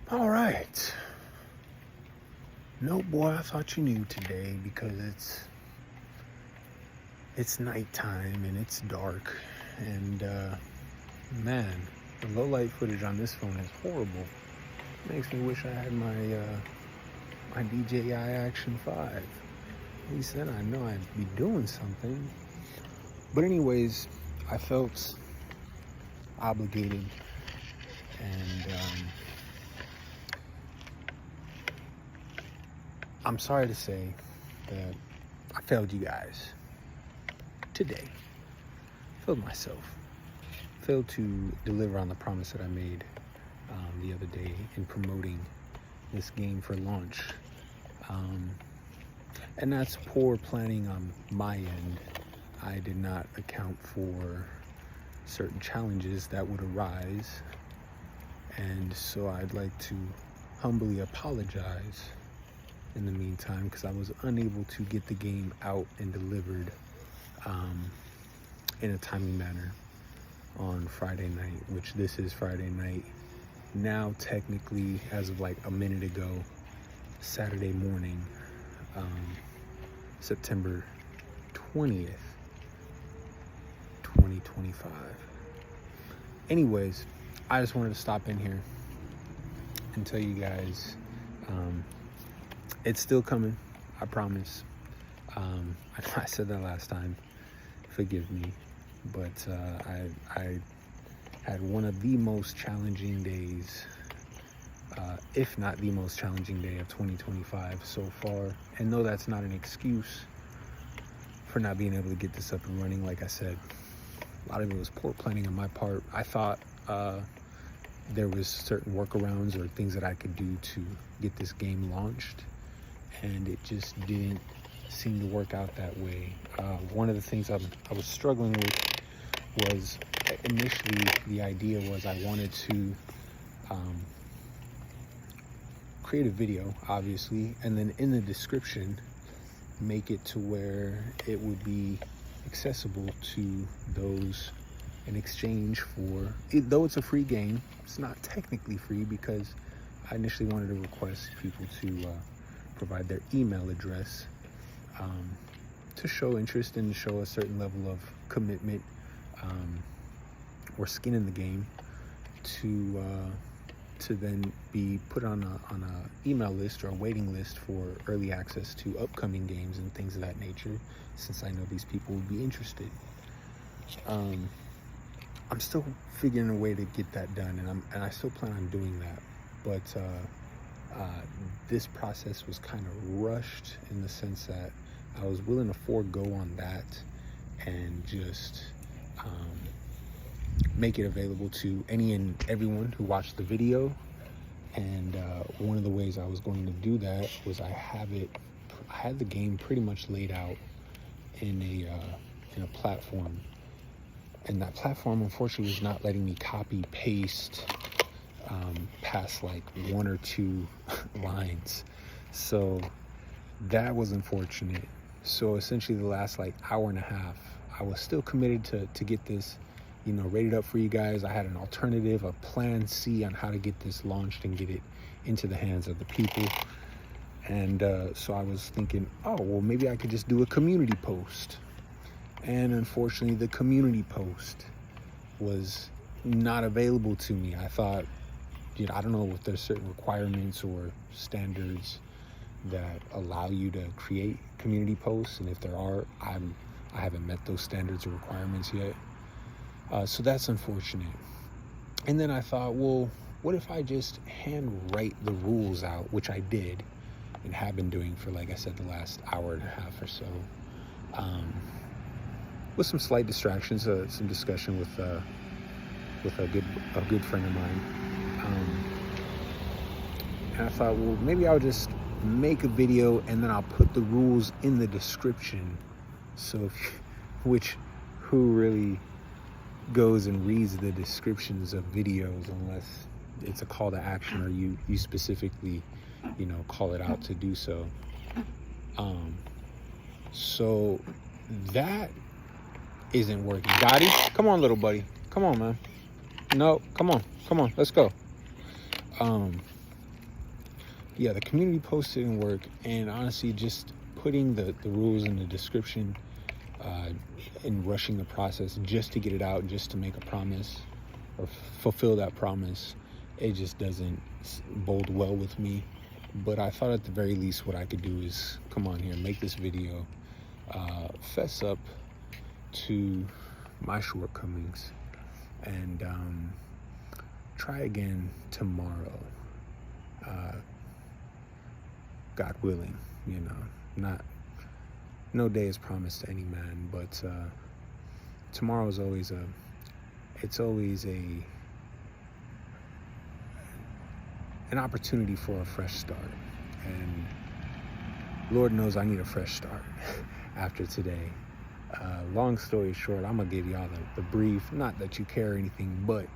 All right. No, boy, I thought you knew today because it's nighttime and it's dark, and man, the low light footage on this phone is horrible. Makes me wish I had my DJI Action 5. At least then I know I'd be doing something. But anyways, I felt obligated, and I'm sorry to say that I failed you guys today. Failed myself. Failed to deliver on the promise that I made the other day in promoting this game for launch. And that's poor planning on my end. I did not account for certain challenges that would arise. And so I'd like to humbly apologize in the meantime, because I was unable to get the game out and delivered in a timely manner on Friday night, which this is Friday night. Now, technically, as of like a minute ago, Saturday morning, September 20th, 2025. Anyways, I just wanted to stop in here and tell you guys it's still coming, I promise. I said that last time, forgive me, but I had one of the most challenging days, if not the most challenging day of 2025 so far. And no, that's not an excuse for not being able to get this up and running. Like I said, a lot of it was poor planning on my part. I thought there was certain workarounds or things that I could do to get this game launched, and it just didn't seem to work out that way. One of the things I was struggling with was, initially the idea was I wanted to create a video, obviously, and then in the description make it to where it would be accessible to those in exchange for, though it's a free game, it's not technically free, because I initially wanted to request people to provide their email address to show interest and show a certain level of commitment or skin in the game, to then be put on a email list or a waiting list for early access to upcoming games and things of that nature, since I know these people would be interested. I'm still figuring a way to get that done, and I still plan on doing that, but this process was kind of rushed in the sense that I was willing to forego on that and just make it available to any and everyone who watched the video. And one of the ways I was going to do that was I had the game pretty much laid out in a platform, and that platform unfortunately was not letting me copy paste past like one or two lines, so that was unfortunate. So essentially the last like hour and a half, I was still committed to get this rated up for you guys. I had an alternative, a plan C on how to get this launched and get it into the hands of the people. And so I was thinking, oh, well, maybe I could just do a community post. And unfortunately, the community post was not available to me. I thought, I don't know if there's certain requirements or standards that allow you to create community posts. And if there are, I haven't met those standards or requirements yet. So that's unfortunate. And then I thought, well, what if I just hand write the rules out, which I did and have been doing for, like I said, the last hour and a half or so, with some slight distractions, some discussion with a good friend of mine. And I thought, well, maybe I'll just make a video and then I'll put the rules in the description. So who really goes and reads the descriptions of videos unless it's a call to action or you specifically call it out to do so. So that isn't working. Gotti, come on, little buddy, come on, man. No, come on, let's go. yeah, the community post didn't work, and honestly, just putting the rules in the description and rushing the process just to get it out, just to make a promise or fulfill that promise, it just doesn't bode well with me. But I thought at the very least what I could do is come on here, make this video, fess up to my shortcomings, and try again tomorrow. God willing, you know, no day is promised to any man, but tomorrow is always an opportunity for a fresh start. And Lord knows I need a fresh start after today. Long story short, I'm gonna give y'all the brief, not that you care or anything, but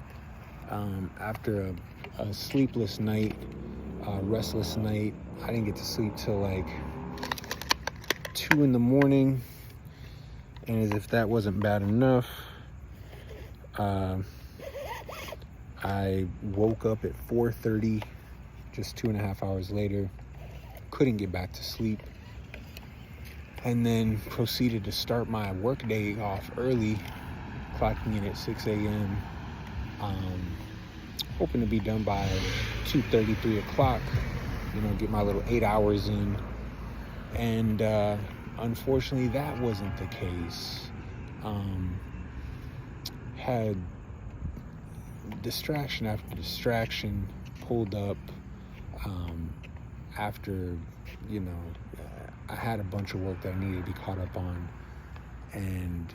after a sleepless night, restless night, I didn't get to sleep till like 2 in the morning, and as if that wasn't bad enough, I woke up at 4:30, just 2.5 hours later, couldn't get back to sleep, and then proceeded to start my workday off early, clocking in at 6 a.m., hoping to be done by 2:30, 3 o'clock, you know, get my little 8 hours in. And unfortunately, that wasn't the case. Had distraction after distraction pulled up after, you know, I had a bunch of work that I needed to be caught up on, and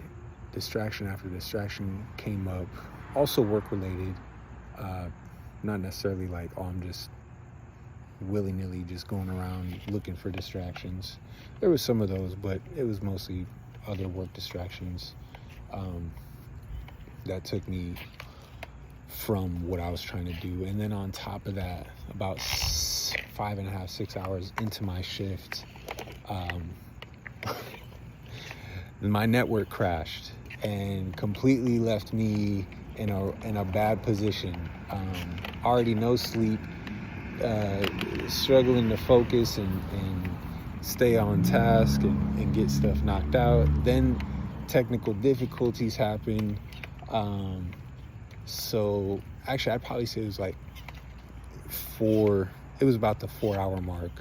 distraction after distraction came up, also work related, not necessarily like, oh, I'm just willy-nilly just going around looking for distractions. There was some of those, but it was mostly other work distractions that took me from what I was trying to do. And then on top of that, about 5.5, 6 hours into my shift, my network crashed and completely left me in a bad position. Already no sleep, struggling to focus and stay on task and get stuff knocked out. Then technical difficulties happened. So actually, I'd probably say it was like it was about the 4-hour mark,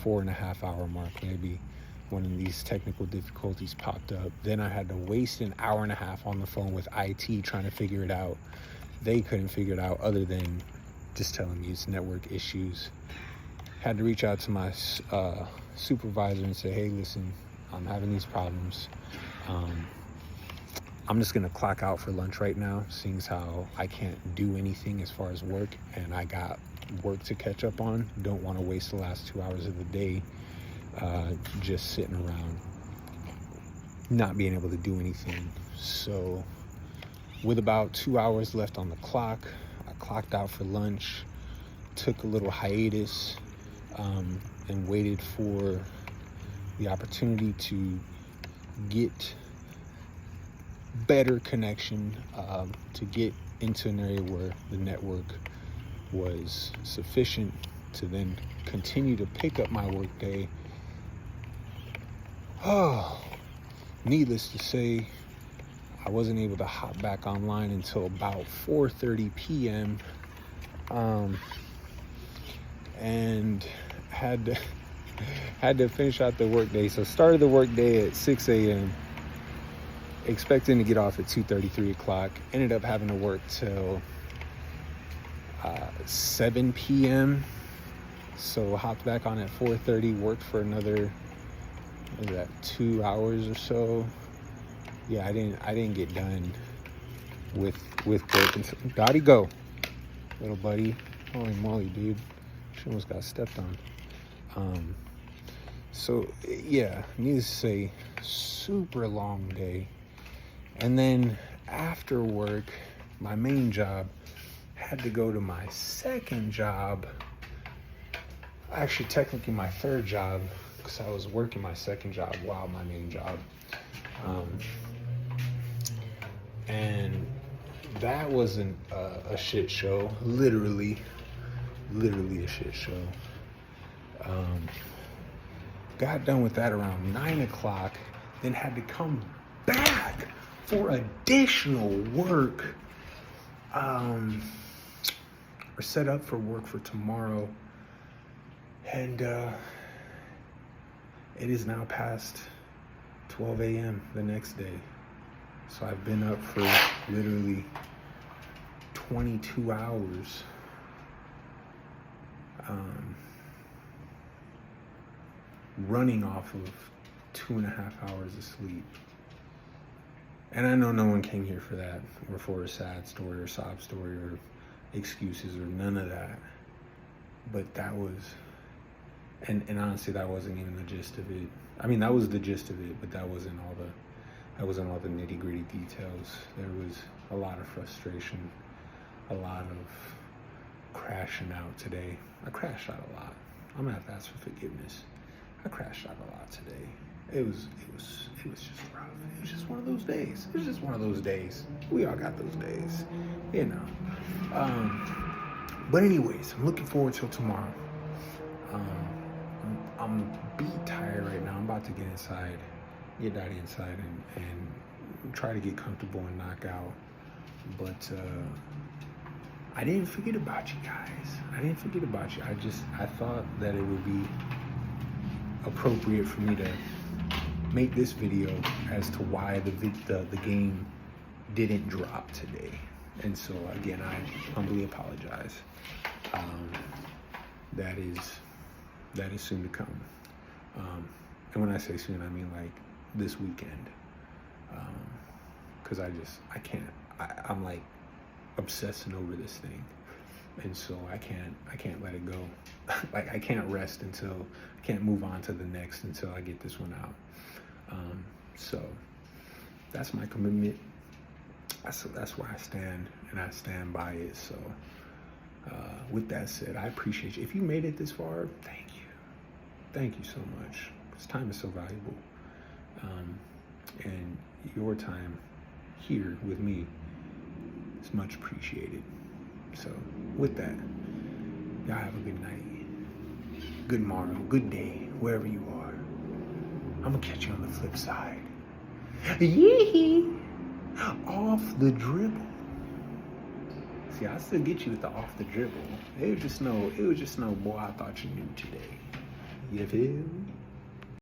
4.5 hour mark maybe, when these technical difficulties popped up. Then I had to waste an hour and a half on the phone with IT trying to figure it out. They couldn't figure it out other than just telling me it's network issues. Had to reach out to my supervisor and say, hey, listen, I'm having these problems. I'm just gonna clock out for lunch right now, seeing as how I can't do anything as far as work, and I got work to catch up on. Don't want to waste the last 2 hours of the day just sitting around, not being able to do anything. So with about 2 hours left on the clock, I clocked out for lunch, took a little hiatus, and waited for the opportunity to get better connection, to get into an area where the network was sufficient to then continue to pick up my work day. Oh, needless to say, I wasn't able to hop back online until about 4:30 p.m. And had to finish out the workday. So started the workday at 6 a.m. expecting to get off at 2:30, 3 o'clock. Ended up having to work till 7 p.m. So hopped back on at 4:30, worked for another, 2 hours or so. Yeah, I didn't get done with work until Dottie go, little buddy. Holy moly, dude. She almost got stepped on. So yeah, needless to say, super long day. And then after work, my main job, had to go to my second job. Actually, technically my third job, because I was working my second job while my main job. And that wasn't a shit show. Literally a shit show. Got done with that around 9 o'clock, then had to come back for additional work. We're set up for work for tomorrow, and it is now past 12 a.m. the next day. So I've been up for literally 22 hours. Running off of 2.5 hours of sleep. And I know no one came here for that, or for a sad story or sob story or excuses or none of that. But that was, and honestly, that wasn't even the gist of it. I mean, that was the gist of it, but that wasn't all the nitty-gritty details. There was a lot of frustration, a lot of crashing out today. I crashed out a lot. I'm gonna have to ask for forgiveness. I crashed out a lot today. It was just rough. It was just one of those days. It was just one of those days. We all got those days, you know. But anyways, I'm looking forward till tomorrow. I'm beat tired right now. I'm about to get inside, get Daddy inside, and try to get comfortable and knock out. But I didn't forget about you guys. I didn't forget about you. I thought that it would be appropriate for me to make this video as to why the game didn't drop today. And so again, I humbly apologize. That is soon to come. And when I say soon, I mean like this weekend. Because I'm like obsessing over this thing. And so I can't let it go. Like I can't move on to the next until I get this one out. So that's my commitment. That's where I stand, and I stand by it. So with that said, I appreciate you. If you made it this far, thank you so much. Because time is so valuable, and your time here with me is much appreciated. So with that, y'all have a good night, good morrow, good day, wherever you are. I'm gonna catch you on the flip side. Yee! Off the dribble. See, I still get you with the off the dribble. It was just no, boy, I thought you knew today. You feel me?